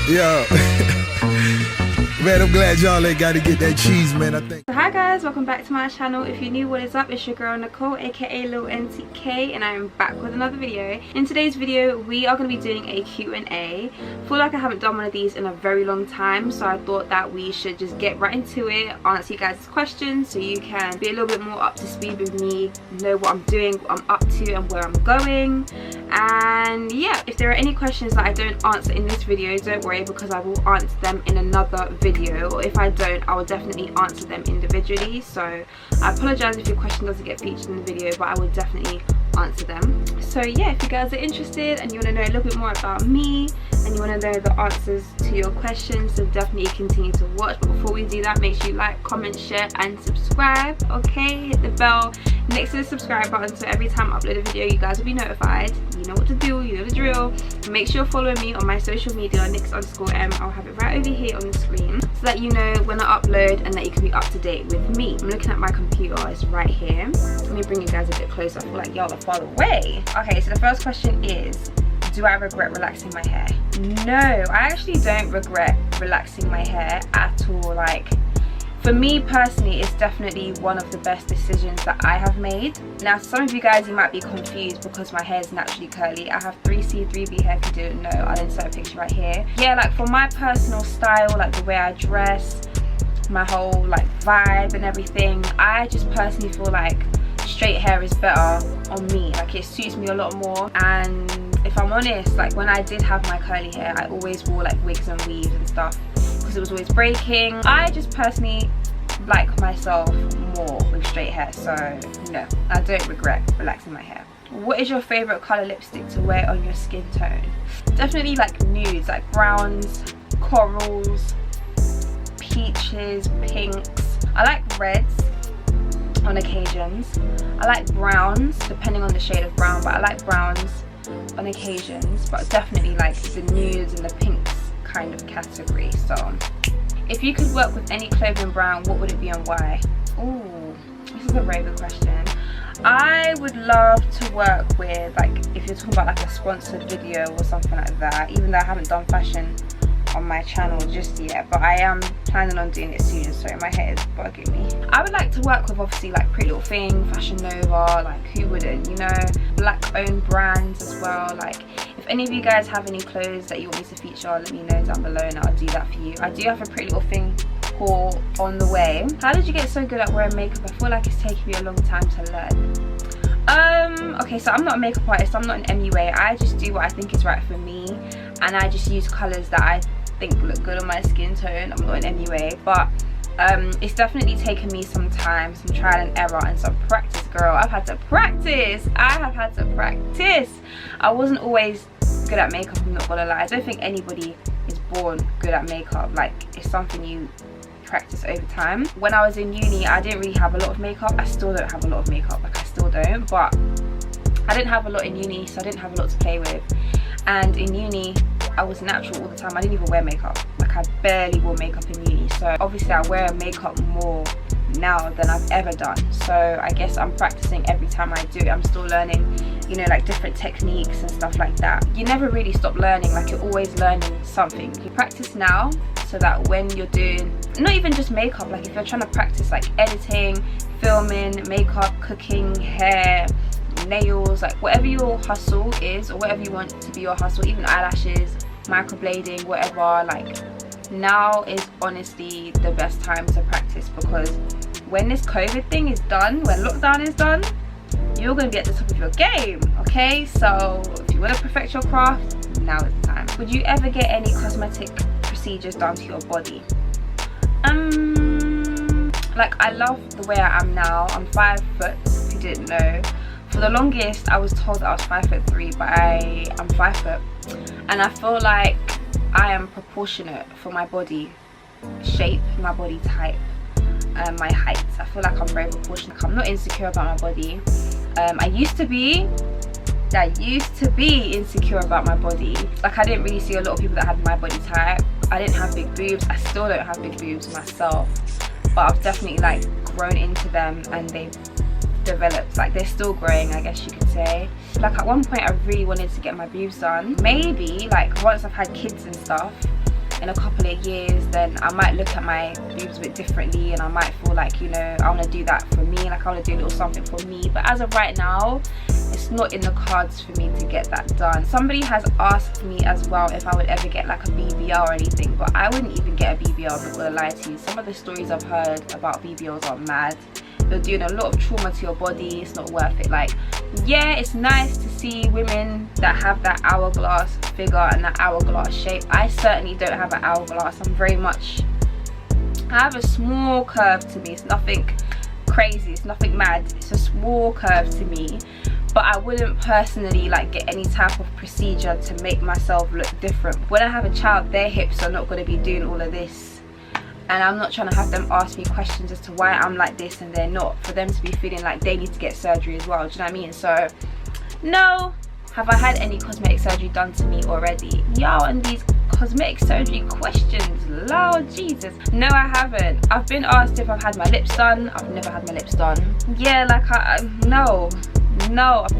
Yo. Man, I'm glad y'all ain't got to get that cheese, man, I think. So hi guys, welcome back to my channel. If you're new, what is up? It's your girl Nicole, aka Lil NTK, and I'm back with another video. In today's video, we are going to be doing a Q&A. I feel like I haven't done one of these in a very long time, so I thought that we should just get right into it, answer you guys' questions so you can be a little bit more up to speed with me, know what I'm doing, what I'm up to and where I'm going. And yeah, if there are any questions that I don't answer in this video, don't worry, because I will answer them in another video, or if I don't, I will definitely answer them individually. So I apologize if your question doesn't get featured in the video, but I will definitely answer them. So yeah, if you guys are interested and you want to know a little bit more about me and you want to know the answers to your questions, then definitely continue to watch. But before we do that, make sure you like, comment, share and subscribe. Okay, hit the bell next to the subscribe button so every time I upload a video you guys will be notified. You know what to do, you know the drill. Make sure you're following me on my social media, Nix_M. I'll have it right over here on the screen so that you know when I upload and that you can be up to date with me. I'm looking at my computer, it's right here. Let me bring you guys a bit closer. I feel like y'all are far away. Okay, so the first question is, do I regret relaxing my hair? No, I actually don't regret relaxing my hair at all. Like, for me personally, it's definitely one of the best decisions that I have made. Now, some of you guys, you might be confused because my hair is naturally curly. I have 3C, 3B hair, if you didn't know. I'll insert a picture right here. Yeah, like for my personal style, like the way I dress, my whole like vibe and everything, I just personally feel like straight hair is better on me. Like, it suits me a lot more. And if I'm honest, like when I did have my curly hair, I always wore like wigs and weaves and stuff because it was always breaking. I just personally like myself more with straight hair, so no, I don't regret relaxing my hair. What is your favorite color lipstick to wear on your skin tone? Definitely like nudes, like browns, corals, peaches, pinks. I like reds on occasions. I like browns depending on the shade of brown, but I like browns on occasions, but definitely like the nudes and the pinks kind of category. So if you could work with any clothing brand, what would it be and why? Ooh, this is a very good question. I would love to work with, like, if you're talking about like a sponsored video or something like that, even though I haven't done fashion on my channel just yet, but I am planning on doing it soon. So my hair is bugging me. I would like to work with obviously like Pretty Little Thing, Fashion Nova, like who wouldn't, you know, black owned brands as well. Like, if any of you guys have any clothes that you want me to feature, let me know down below and I'll do that for you. I do have a Pretty Little Thing haul on the way. How did you get so good at wearing makeup? I feel like it's taken me a long time to learn. Okay, so I'm not a makeup artist, I'm not an MUA. I just do what I think is right for me, and I just use colours that I think look good on my skin tone. I'm not an MUA, but it's definitely taken me some time, some trial and error and some practice, girl. I've had to practice. I have had to practice. I wasn't always good at makeup, I'm not gonna lie. I don't think anybody is born good at makeup. Like, it's something you practice over time. When I was in uni, I didn't really have a lot of makeup. I still don't have a lot of makeup, like I still don't, but I didn't have a lot in uni, so I didn't have a lot to play with. And in uni, I was natural all the time. I didn't even wear makeup. Like, I barely wore makeup in uni. So obviously I wear makeup more now than I've ever done. So I guess I'm practicing every time I do it. I'm still learning, you know, like different techniques and stuff like that. You never really stop learning. Like, you're always learning something. You practice now so that when you're doing, not even just makeup, like if you're trying to practice like editing, filming, makeup, cooking, hair, nails, like whatever your hustle is or whatever you want to be your hustle, even eyelashes, microblading, whatever, like now is honestly the best time to practice, because when this COVID thing is done, when lockdown is done, you're going to be at the top of your game. Okay, so if you want to perfect your craft, now is the time. Would you ever get any cosmetic procedures done to your body? Like, I love the way I am now. I'm 5 foot, if you didn't know. For the longest, I was told that I was 5'3", but I'm 5 foot, and I feel like I am proportionate for my body shape, my body type, my height. I feel like I'm very proportionate. I'm not insecure about my body. I used to be insecure about my body. Like, I didn't really see a lot of people that had my body type. I didn't have big boobs. I still don't have big boobs myself, but I've definitely like grown into them and they've developed. Like, they're still growing, I guess you could say. Like, at one point I really wanted to get my boobs done. Maybe like once I've had kids and stuff, in a couple of years, then I might look at my boobs a bit differently, and I might feel like, you know, I want to do that for me, like I want to do a little something for me. But as of right now, it's not in the cards for me to get that done. Somebody has asked me as well if I would ever get like a BVR or anything, but I wouldn't even get a BVR, I'm not gonna lie to you. Some of the stories I've heard about BVRs are mad. You're doing a lot of trauma to your body, it's not worth it. Like, yeah, it's nice to see women that have that hourglass figure and that hourglass shape. I certainly don't have an hourglass. I have a small curve to me. It's nothing crazy, it's nothing mad, it's a small curve to me. But I wouldn't personally like get any type of procedure to make myself look different. When I have a child, their hips are not going to be doing all of this, and I'm not trying to have them ask me questions as to why I'm like this and they're not, for them to be feeling like they need to get surgery as well. Do you know what I mean? So no. Have I had any cosmetic surgery done to me already? Y'all, and these cosmetic surgery questions, Lord Jesus. No, I haven't. I've been asked if I've had my lips done. I've never had my lips done. Yeah, like no.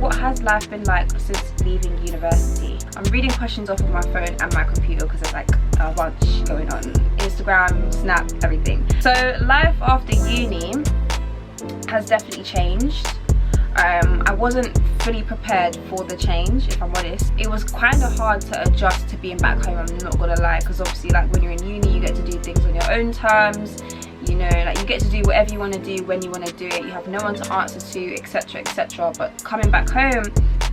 What has life been like since leaving university? I'm reading questions off of my phone and my computer because there's like a bunch going on. Instagram, Snap, everything. So life after uni has definitely changed. I wasn't fully prepared for the change, if I'm honest. It was kind of hard to adjust to being back home, I'm not gonna lie, because obviously like when you're in uni you get to do things on your own terms, you know, like you get to do whatever you want to do when you want to do it, you have no one to answer to, etc, etc. But coming back home,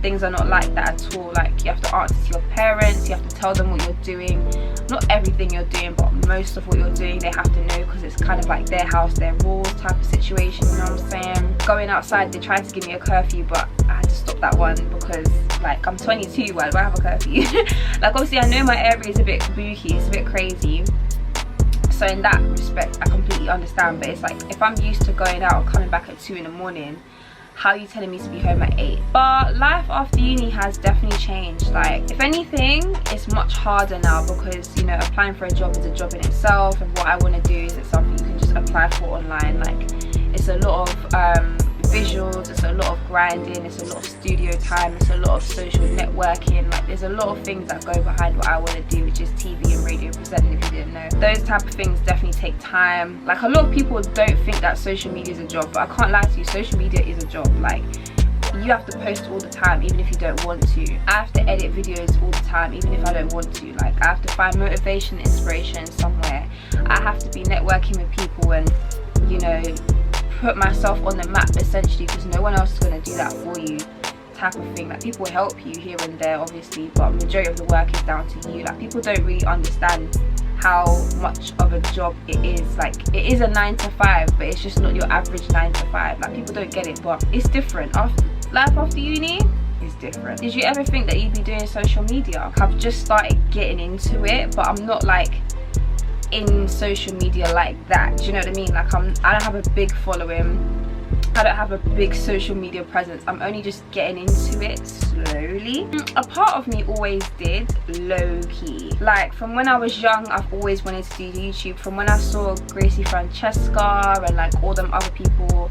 things are not like that at all. Like you have to answer to your parents, you have to tell them what you're doing, not everything you're doing, but most of what you're doing they have to know, because it's kind of like their house, their rules type of situation, you know what I'm saying? Going outside, they tried to give me a curfew, but I had to stop that one because like I'm 22, why do I have a curfew? Like obviously I know my area is a bit spooky, it's a bit crazy, so in that respect I completely understand. But it's like, if I'm used to going out and coming back at 2 in the morning, how are you telling me to be home at 8? But life after uni has definitely changed. Like if anything, it's much harder now, because you know, applying for a job is a job in itself, and what I want to do is it's something you can just apply for online. Like it's a lot of visuals, it's a lot of grinding, it's a lot of studio time, it's a lot of social networking. Like there's a lot of things that go behind what I want to do, which is TV and radio presenting, if you didn't know. Those type of things definitely take time. Like a lot of people don't think that social media is a job, but I can't lie to you, social media is a job. Like you have to post all the time even if you don't want to. I have to edit videos all the time even if I don't want to. Like I have to find motivation, inspiration somewhere. I have to be networking with people and, you know, put myself on the map essentially, because no one else is going to do that for you type of thing. Like people help you here and there obviously, but majority of the work is down to you. Like people don't really understand how much of a job it is. Like it is a 9 to 5, but it's just not your average 9 to 5. Like people don't get it, but it's different. Life after uni is different. Did you ever think that you'd be doing social media? I've just started getting into it, but I'm not like in social media like that, do you know what I mean? Like I don't have a big following, I don't have a big social media presence. I'm only just getting into it slowly. A part of me always did, low-key. Like from when I was young, I've always wanted to do YouTube. From when I saw Gracie Francesca and like all them other people,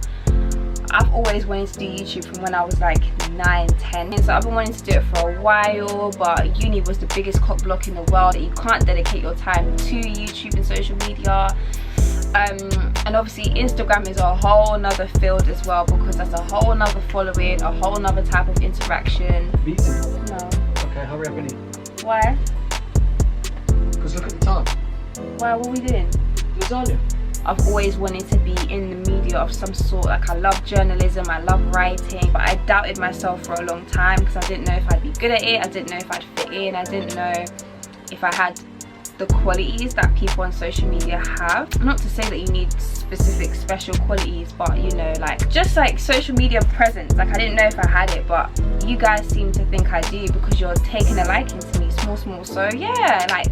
I've always wanted to do YouTube from when I was like 9, 10. So I've been wanting to do it for a while, but uni was the biggest cock block in the world. You can't dedicate your time to YouTube and social media. And obviously Instagram is a whole nother field as well, because that's a whole nother following, a whole nother type of interaction. Meeting? No. Okay, hurry up and eat. Why? Because look at the time. Why? What are we doing? Lasagna. I've always wanted to be in the media of some sort. Like I love journalism, I love writing, but I doubted myself for a long time because I didn't know if I'd be good at it, I didn't know if I'd fit in, I didn't know if I had the qualities that people on social media have. Not to say that you need specific special qualities, but you know, like just like social media presence. Like I didn't know if I had it, but you guys seem to think I do because you're taking a liking to me, small. So yeah, like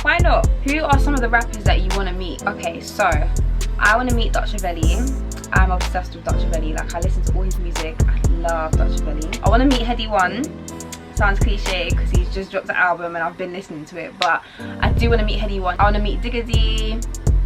why not? Who are some of the rappers that you want to meet? Okay, so I want to meet Dr. Velli. I'm obsessed with Dr. Velli. Like I listen to all his music. I love Dr. Velli. I want to meet Headie One. Sounds cliche because he's just dropped the album and I've been listening to it, but I do want to meet Headie One. I want to meet Digga D,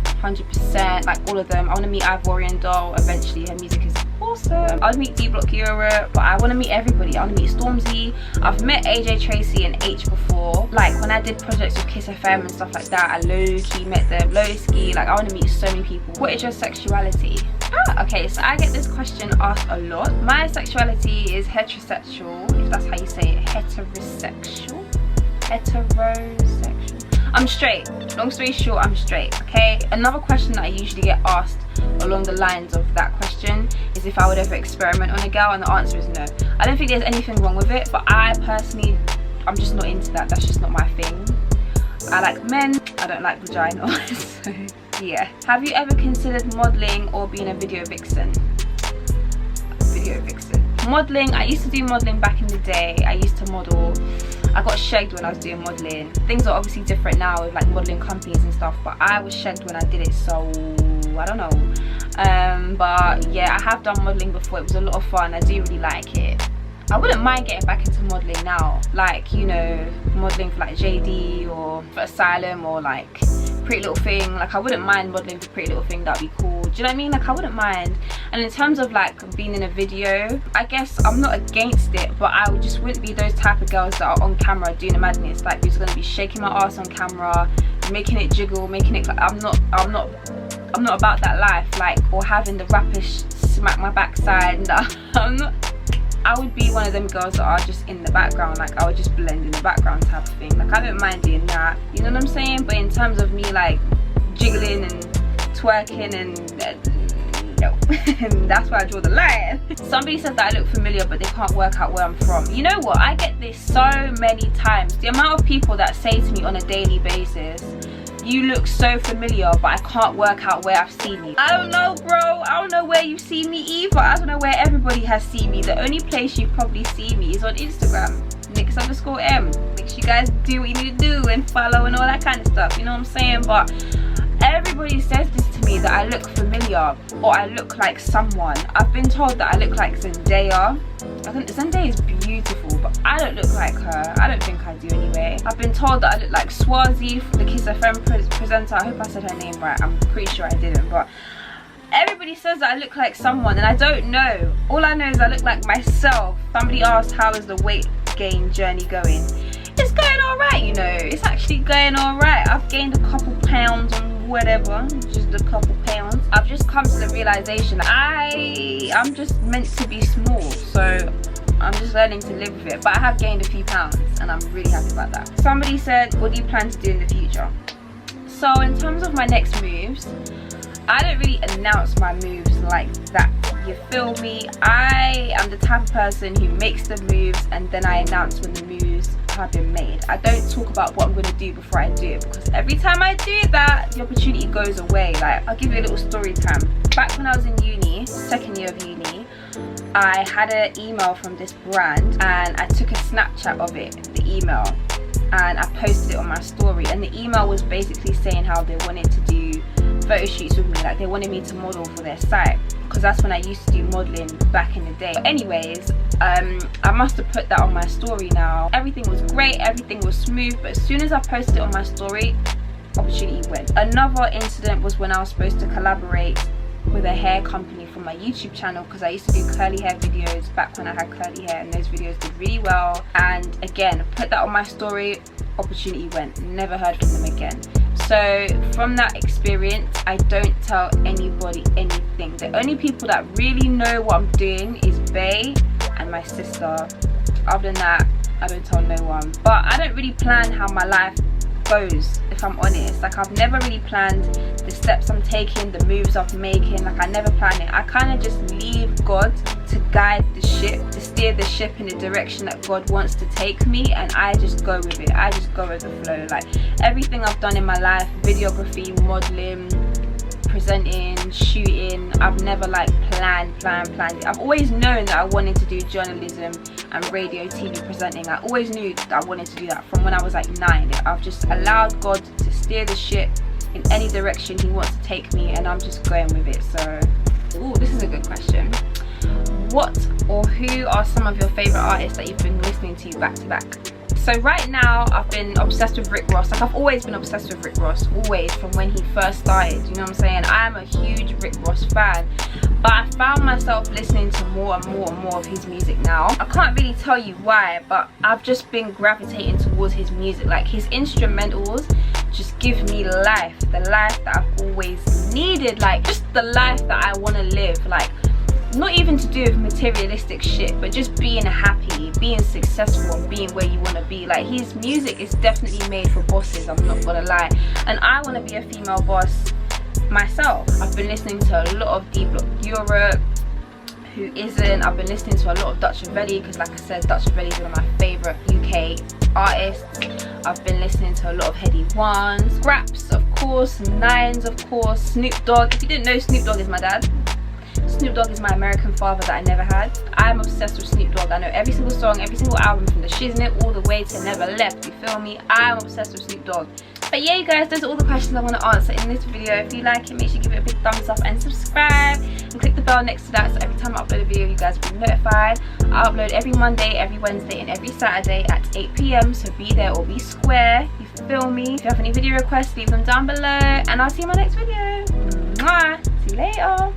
100%, like all of them. I want to meet Ivorian Doll eventually. Her music is awesome. I'd meet D-Block Europe, but I want to meet everybody. I want to meet Stormzy. I've met AJ Tracy and H before. Like when I did projects with Kiss FM and stuff like that, I low-key met them. Low-ski, like I want to meet so many people. What is your sexuality? Okay, so I get this question asked a lot. My sexuality is heterosexual, if that's how you say it. Heterosexual? Heterosexual. I'm straight. Long story short, I'm straight, okay? Another question that I usually get asked along the lines of that question is if I would ever experiment on a girl, and the answer is no. I don't think there's anything wrong with it, but I personally, I'm just not into that. That's just not my thing. I like men, I don't like vagina, so yeah. Have you ever considered modeling or being a video vixen? Video vixen. Modeling, I used to do modeling back in the day. I used to model. I got shagged when I was doing modeling. Things are obviously different now with like modeling companies and stuff, but I was shagged when I did it, so I don't know. But yeah, I have done modeling before. It was a lot of fun. I do really like it. I wouldn't mind getting back into modeling now, like, you know, modeling for like JD or for Asylum or like Pretty Little Thing. Like I wouldn't mind modeling for Pretty Little Thing. That'd be cool. Do you know what I mean? Like I wouldn't mind. And in terms of like being in a video, I guess I'm not against it, but I just wouldn't be those type of girls that are on camera doing the madness, like who's gonna be shaking my ass on camera, making it jiggle, making it. I'm not about that life, like, or having the rappers smack my backside. I'm not. I would be one of them girls that are just in the background, like I would just blend in the background type of thing. Like I don't mind doing that, you know what I'm saying? But in terms of me like jiggling and twerking and no, that's where I draw the line. Somebody said that I look familiar but they can't work out where I'm from. You know what, I get this so many times. The amount of people that say to me on a daily basis, you look so familiar but I can't work out where I've seen you. I don't know, bro. I don't know where you've seen me either. I don't know where everybody has seen me. The only place you've probably seen me is on Instagram, Nix_M. Make sure you guys do what you need to do and follow and all that kind of stuff, you know what I'm saying? But everybody says this to me, that I look familiar or I look like someone. I've been told that I look like Zendaya. I think Zendaya is beautiful, but I don't look like her. I don't think I do anyway. I've been told that I look like Swazi, the Kiss FM presenter. I hope I said her name right. I'm pretty sure I didn't, but everybody says that I look like someone and I don't know. All I know is I look like myself. Somebody asked how is the weight gain journey going. It's going alright, you know. It's actually going alright. I've gained a couple pounds on whatever, just a couple pounds. I've just come to the realization that I'm just meant to be small, so I'm just learning to live with it. But I have gained a few pounds and I'm really happy about that. Somebody said, what do you plan to do in the future? So in terms of my next moves, I don't really announce my moves like that, you feel me? I am the type of person who makes the moves and then I announce when the moves have been made. I don't talk about what I'm going to do before I do it, because every time I do that, the opportunity goes away. Like, I'll give you a little story time. Back when I was in uni, second year of uni, I had an email from this brand and I took a Snapchat of it, the email, and I posted it on my story, and the email was basically saying how they wanted to do photo shoots with me, like they wanted me to model for their site, because that's when I used to do modeling back in the day. But anyways, I must have put that on my story now. Everything was great, everything was smooth, but as soon as I posted it on my story, opportunity went. Another incident was when I was supposed to collaborate with a hair company for my YouTube channel, because I used to do curly hair videos back when I had curly hair, and those videos did really well. And again, put that on my story, opportunity went, never heard from them again. So from that experience, I don't tell anybody anything. The only people that really know what I'm doing is Bae and my sister. Other than that, I don't tell no one. But I don't really plan how my life goes, if I'm honest. Like, I've never really planned the steps I'm taking, the moves I'm making. Like, I never plan it. I kind of just leave God to guide the ship, to steer the ship in the direction that God wants to take me, and I just go with it. I just go with the flow. Like, everything I've done in my life, videography, modeling, presenting, shooting, I've never like planned it. I've always known that I wanted to do journalism and radio, TV presenting. I always knew that I wanted to do that from when I was like 9. I've just allowed God to steer the ship in any direction he wants to take me, and I'm just going with it. So, ooh, this is a good question. What or who are some of your favorite artists that you've been listening to back to back? So right now I've been obsessed with Rick Ross. Like, I've always been obsessed with Rick Ross, always, from when he first started, you know what I'm saying? I am a huge Rick Ross fan, but I found myself listening to more and more and more of his music now. I can't really tell you why, but I've just been gravitating towards his music. Like, his instrumentals just give me life, the life that I've always needed, like just the life that I want to live. Like, not even to do with materialistic shit, but just being happy, being successful, and being where you want to be. Like, his music is definitely made for bosses, I'm not gonna lie, and I want to be a female boss myself. I've been listening to a lot of D Block Europe, who isn't. I've been listening to a lot of Dutch Ravelli, because like I said, Dutch Ravelli is one of my favourite UK artists. I've been listening to a lot of Heady Ones, Scraps of course, Nines of course, Snoop Dogg. If you didn't know, Snoop Dogg is my dad. Snoop Dogg is my American father that I never had. I'm obsessed with Snoop Dogg. I know every single song, every single album, from the Shiznit all the way to Never Left, you feel me? I'm obsessed with Snoop Dogg. But yeah, you guys, those are all the questions I want to answer in this video. If you like it, make sure you give it a big thumbs up and subscribe, and click the bell next to that, so every time I upload a video you guys will be notified. I upload every Monday, every Wednesday and every Saturday at 8 PM, so be there or be square, you feel me? If you have any video requests, leave them down below, and I'll see you in my next video. Mwah! See you later.